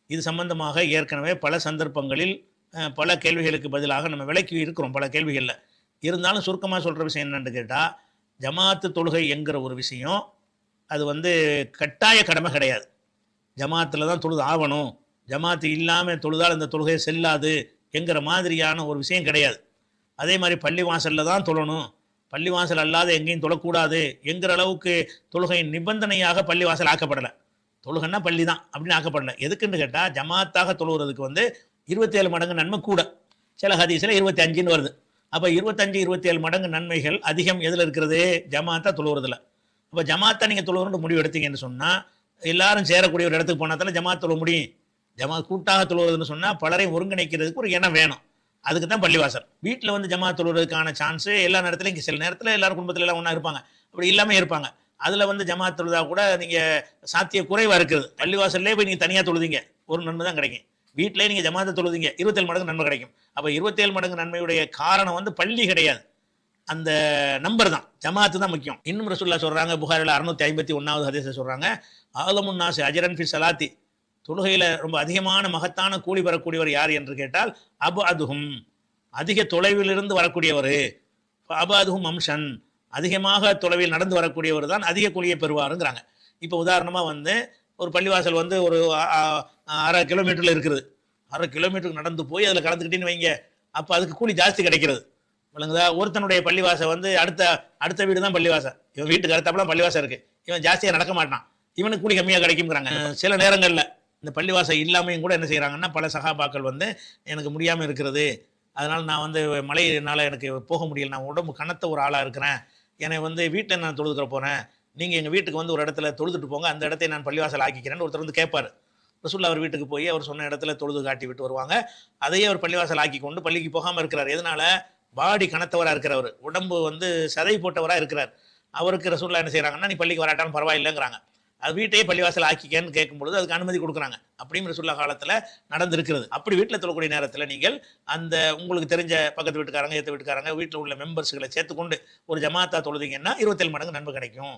இது சம்பந்தமாக ஏற்கனவே பல சந்தர்ப்பங்களில் பல கேள்விகளுக்கு பதிலாக நம்ம விளக்கி இருக்கிறோம் பல கேள்விகளில். இருந்தாலும் சுருக்கமாக சொல்கிற விஷயம் என்னன்னு கேட்டால், ஜமாத்து தொழுகை என்கிற ஒரு விஷயம் அது வந்து கட்டாய கடமை கிடையாது. ஜமாத்தில் தான் தொழுது ஆகணும், ஜமாத்து இல்லாமல் தொழுதால் அந்த தொழுகை செல்லாது என்கிற மாதிரியான ஒரு விஷயம் கிடையாது. அதே மாதிரி பள்ளிவாசலில் தான் தொழணும், பள்ளிவாசல் அல்லாத எங்கேயும் தொழக்கூடாது என்கிற அளவுக்கு தொழுகையின் நிபந்தனையாக பள்ளிவாசல் ஆக்கப்படலை. தொழுகைன்னா பள்ளி தான் அப்படின்னு ஆக்கப்படலை. எதுக்குன்னு கேட்டால், ஜமாத்தாக தொழுகிறதுக்கு வந்து 27 மடங்கு நன்மை கூட. சில ஹதீஸில் 25ன்னு வருது. அப்போ 25 27 மடங்கு நன்மைகள் அதிகம் எதில் இருக்கிறது? ஜமாத்தா தொழுகிறதுல. அப்போ ஜமாத்தா நீங்கள் தொழுகிறோன்னு முடிவு எடுத்தீங்கன்னு சொன்னால், எல்லாரும் சேரக்கூடிய ஒரு இடத்துக்கு போனால் தானே ஜமாத் தொழ முடியும். ஜமாத் கூட்டாக தொழுவதுன்னு சொன்னால் பலரையும் ஒருங்கிணைக்கிறதுக்கு ஒரு எண்ணம் வேணும். அதுக்கு தான் பள்ளிவாசல். வீட்டில் வந்து ஜமாத் தொழுவதற்கான சான்ஸு எல்லா நேரத்துலையும் இங்கே சில நேரத்தில் எல்லாரும் குடும்பத்தில் எல்லாம் ஒன்றா இருப்பாங்க, அப்படி இல்லாமல் இருப்பாங்க. அதில் வந்து ஜமாத் தொழுதா கூட நீங்கள் சாத்திய குறைவாக இருக்குது. பள்ளிவாசல்லே போய் நீங்கள் தனியாக தொழுதிங்க ஒரு நன்மை தான் கிடைக்கும். வீட்டிலே நீங்கள் ஜமாத்தை தொழுதிங்க 27 மடங்கு நன்மை கிடைக்கும். அப்போ 27 மடங்கு நன்மையுடைய காரணம் வந்து பள்ளி கிடையாது, அந்த நம்பர் தான், ஜமாத்து தான் முக்கியம். இன்னும் ரசூலுல்லாஹ் சொல்கிறாங்க, புகாரில் 651வது ஹதீஸில் சொல்கிறாங்க, ஆலமுன் நாஸி அஜ்ரன் ஃபி ஸலாத்தி, தொழுகையில் ரொம்ப அதிகமான மகத்தான கூலி பெறக்கூடியவர் யார் என்று கேட்டால், அபஅதுஹும், அதிக தொலைவிலிருந்து வரக்கூடியவர், அபஅதுஹும் அம்ஷன், அதிகமாக தொலைவில் நடந்து வரக்கூடியவர் தான் அதிக கூலியை பெறுவாருங்கிறாங்க. இப்போ உதாரணமாக வந்து ஒரு பள்ளிவாசல் வந்து ஒரு 1/2 கிலோமீட்டரில் இருக்குது. 1/2 கிலோமீட்டருக்கு நடந்து போய் அதில் கலந்துக்கிட்டேன்னு வைங்க, அப்போ அதுக்கு கூலி ஜாஸ்தி கிடைக்கிறது. விளங்குதா? ஒருத்தனுடைய பள்ளிவாசல் வந்து அடுத்த வீடு தான் பள்ளிவாசல், இவன் வீட்டுக்கு அடுத்தாப்புல பள்ளிவாசல் இருக்குது, இவன் ஜாஸ்தியாக நடக்க மாட்டான், இவனுக்கு கூலி கம்மியாக கிடைக்குங்கிறாங்க. சில நேரங்களில் இந்த பள்ளிவாசல் இல்லாமையும் கூட என்ன செய்கிறாங்கன்னா, பல சகாபாக்கள் வந்து எனக்கு முடியாமல் இருக்கிறது, அதனால் நான் வந்து மழையினால் எனக்கு போக முடியல, நான் உடம்பு கனத்த ஒரு ஆளாக இருக்கிறேன், என்னை வந்து வீட்டில் நான் தொழுதுக்கிற போகிறேன், நீங்கள் எங்கள் வீட்டுக்கு வந்து ஒரு இடத்துல தொழுதுட்டு போங்க, அந்த இடத்தை நான் பள்ளிவாசல் ஆக்கிக்கிறேன்னு ஒருத்தர் வந்து கேட்பார். ரசூலுல்லாஹ் அவர் வீட்டுக்கு போய் அவர் சொன்ன இடத்துல தொழுது காட்டி விட்டு வருவாங்க. அதையே அவர் பள்ளிவாசல் ஆக்கி கொண்டு பள்ளிக்கு போகாமல் இருக்கிறார். எதனால? பாடி கனத்தவராக இருக்கிறவர், உடம்பு வந்து சதை போட்டவராக இருக்கிறார். அவருக்கு ரசூலுல்லாஹ் என்ன செய்கிறாங்கன்னா, நீ பள்ளிக்கு வராட்டாலும் பரவாயில்லைங்கிறாங்க. அது வீட்டையே பள்ளிவாசல் ஆக்கிக்கன்னு கேட்கும்பொழுது அதுக்கு அனுமதி கொடுக்குறாங்க. அப்படியும் ரசூலுல்லாஹ் காலத்தில் நடந்திருக்கிறது. அப்படி வீட்டில் தொழக்கூடிய நேரத்தில் நீங்கள் அந்த உங்களுக்கு தெரிஞ்ச பக்கத்து வீட்டுக்காரங்க, ஏற்ற வீட்டுக்காரங்க, வீட்டில் உள்ள மெம்பர்ஸ்களை சேர்த்துக்கொண்டு ஒரு ஜமாத்தா தொழுதிங்கன்னா 27 மடங்கு நன்மை கிடைக்கும்.